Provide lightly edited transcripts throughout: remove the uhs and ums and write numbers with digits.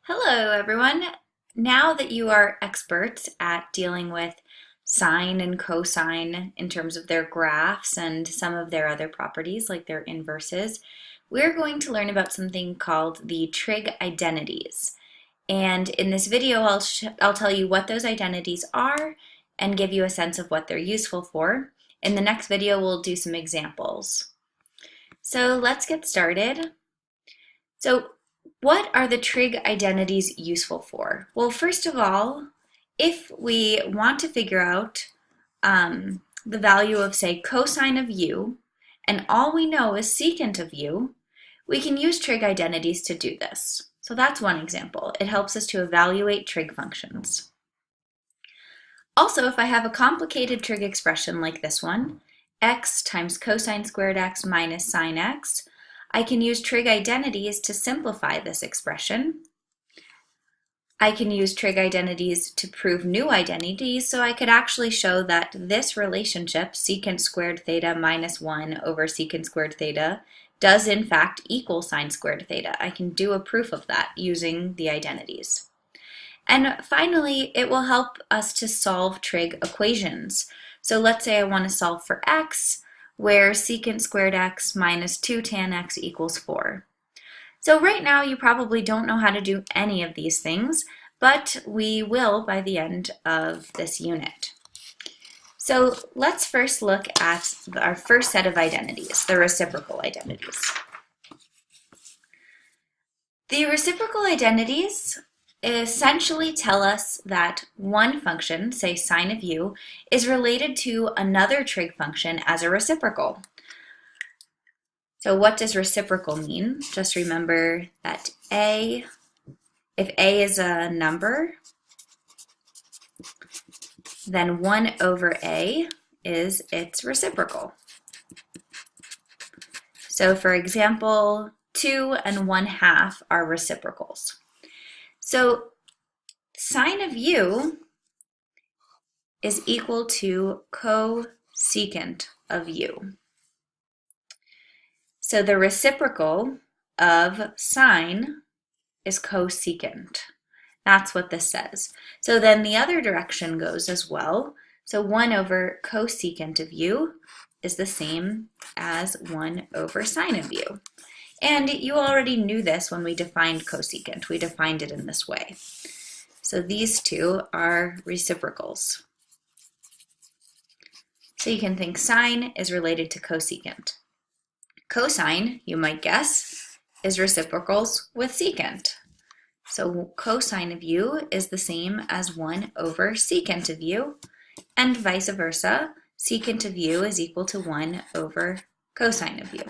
Hello, everyone. Now that you are experts at dealing with sine and cosine in terms of their graphs and some of their other properties like their inverses, we're going to learn about something called the trig identities. And in this video, I'll tell you what those identities are and give you a sense of what they're useful for. In the next video, we'll do some examples. So let's get started. What are the trig identities useful for? Well, first of all, if we want to figure out the value of, say, cosine of u, and all we know is secant of u, we can use trig identities to do this. So that's one example. It helps us to evaluate trig functions. Also, if I have a complicated trig expression like this one, x times cosine squared x minus sine x, I can use trig identities to simplify this expression. I can use trig identities to prove new identities, so I could actually show that this relationship, secant squared theta minus 1 over secant squared theta, does in fact equal sine squared theta. I can do a proof of that using the identities. And finally, it will help us to solve trig equations. So let's say I want to solve for x, where secant squared x minus 2 tan x equals 4. So right now you probably don't know how to do any of these things, but we will by the end of this unit. So let's first look at our first set of identities, the reciprocal identities. The reciprocal identities essentially tell us that one function, say sine of u, is related to another trig function as a reciprocal. So what does reciprocal mean? Just remember that if a is a number, then 1 over a is its reciprocal. So for example, 2 and 1/2 are reciprocals. So sine of u is equal to cosecant of u. So the reciprocal of sine is cosecant. That's what this says. So then the other direction goes as well. So 1 over cosecant of u is the same as 1 over sine of u. And you already knew this when we defined cosecant. We defined it in this way. So these two are reciprocals. So you can think sine is related to cosecant. Cosine, you might guess, is reciprocals with secant. So cosine of u is the same as 1 over secant of u, and vice versa. Secant of u is equal to 1 over cosine of u.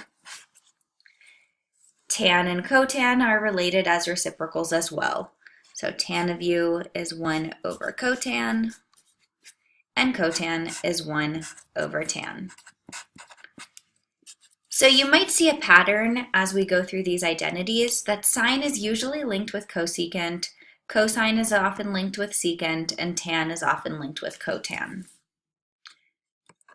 Tan and cotan are related as reciprocals as well. So tan of u is 1 over cotan, and cotan is 1 over tan. So you might see a pattern as we go through these identities that sine is usually linked with cosecant, cosine is often linked with secant, and tan is often linked with cotan.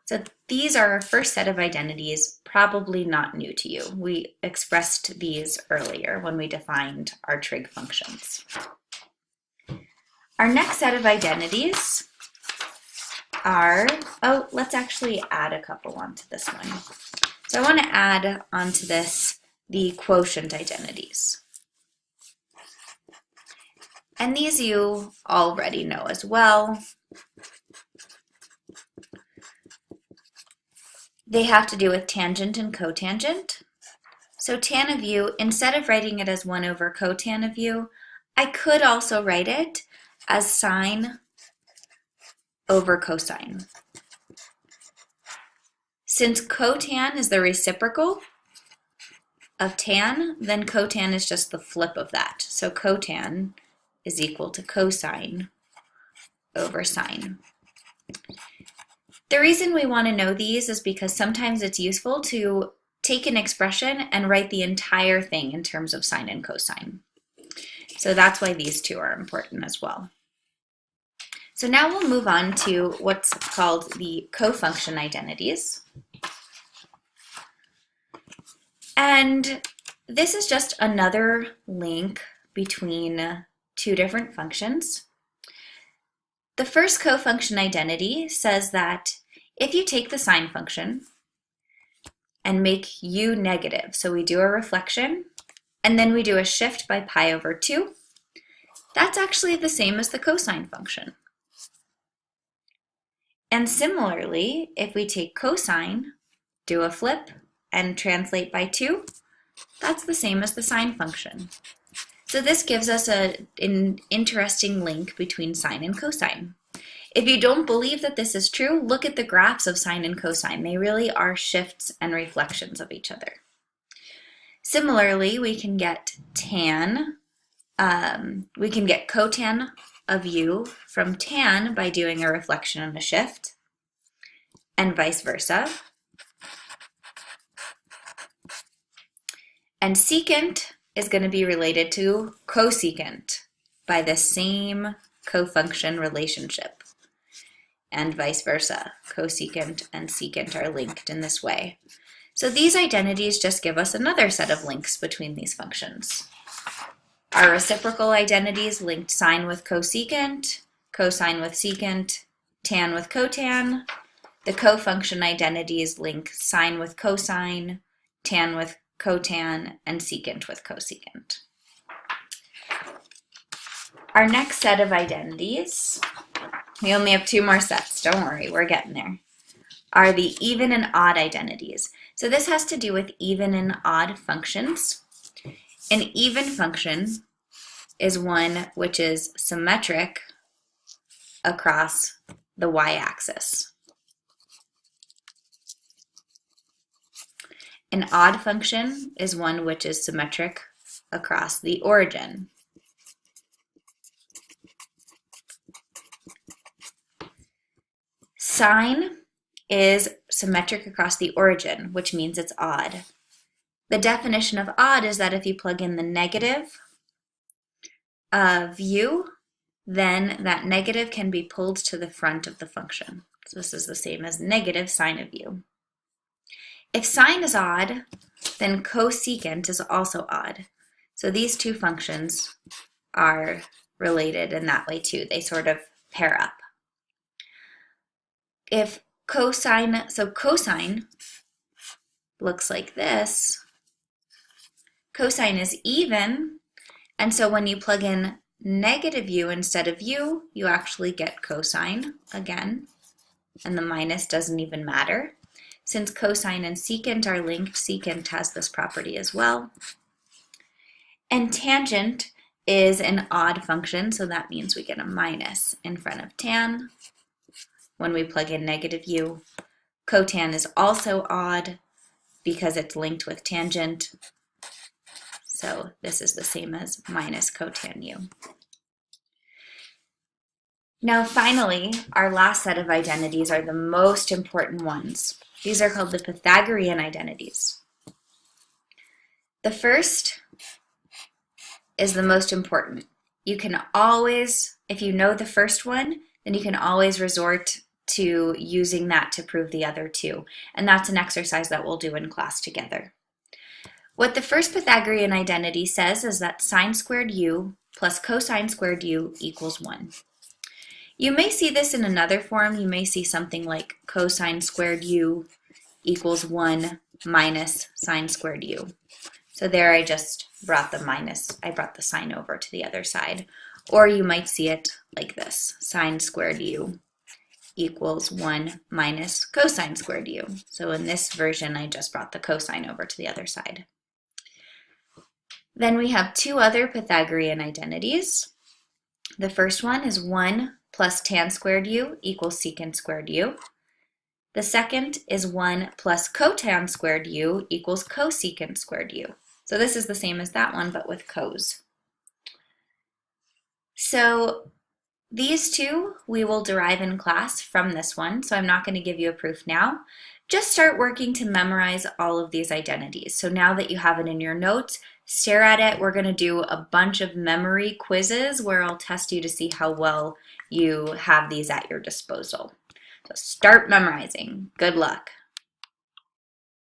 So these are our first set of identities, probably not new to you. We expressed these earlier when we defined our trig functions. Our next set of identities are, let's actually add a couple onto this one. So I want to add onto this the quotient identities. And these you already know as well. They have to do with tangent and cotangent. So tan of u, instead of writing it as 1 over cotan of u, I could also write it as sine over cosine. Since cotan is the reciprocal of tan, then cotan is just the flip of that. So cotan is equal to cosine over sine. The reason we want to know these is because sometimes it's useful to take an expression and write the entire thing in terms of sine and cosine. So that's why these two are important as well. So now we'll move on to what's called the cofunction identities. And this is just another link between two different functions. The first cofunction identity says that if you take the sine function and make u negative, so we do a reflection and then we do a shift by pi over 2, that's actually the same as the cosine function. And similarly, if we take cosine, do a flip, and translate by 2, that's the same as the sine function. So this gives us an interesting link between sine and cosine. If you don't believe that this is true, look at the graphs of sine and cosine. They really are shifts and reflections of each other. Similarly, we can get cotan of u from tan by doing a reflection and a shift, and vice versa. And secant is going to be related to cosecant by the same cofunction relationship, and vice versa. Cosecant and secant are linked in this way. So these identities just give us another set of links between these functions. Our reciprocal identities linked sine with cosecant, cosine with secant, tan with cotan. The cofunction identities link sine with cosine, tan with cotan, and secant with cosecant. Our next set of identities, we only have 2 more sets, don't worry, we're getting there, are the even and odd identities. So this has to do with even and odd functions. An even function is one which is symmetric across the y-axis. An odd function is one which is symmetric across the origin. Sine is symmetric across the origin, which means it's odd. The definition of odd is that if you plug in the negative of u, then that negative can be pulled to the front of the function. So this is the same as negative sine of u. If sine is odd, then cosecant is also odd. So these two functions are related in that way too. They sort of pair up. If cosine looks like this. Cosine is even, and so when you plug in negative u instead of u, you actually get cosine again, and the minus doesn't even matter. Since cosine and secant are linked, secant has this property as well. And tangent is an odd function, so that means we get a minus in front of tan when we plug in negative u. Cotan is also odd because it's linked with tangent, so this is the same as minus cotan u. Now finally, our last set of identities are the most important ones. These are called the Pythagorean identities. The first is the most important. You can always, if you know the first one, then you can always resort to using that to prove the other two. And that's an exercise that we'll do in class together. What the first Pythagorean identity says is that sine squared u plus cosine squared u equals 1. You may see this in another form. You may see something like cosine squared u equals 1 minus sine squared u. So there I just brought the minus, I brought the sign over to the other side. Or you might see it like this, sine squared u equals 1 minus cosine squared u. So in this version, I just brought the cosine over to the other side. Then we have two other Pythagorean identities. The first one is 1 plus tan squared u equals secant squared u. The second is 1 plus cotan squared u equals cosecant squared u. So this is the same as that one, but with cos. So these two we will derive in class from this one, so I'm not going to give you a proof now. Just start working to memorize all of these identities. So now that you have it in your notes, stare at it. We're going to do a bunch of memory quizzes where I'll test you to see how well you have these at your disposal. So start memorizing. Good luck.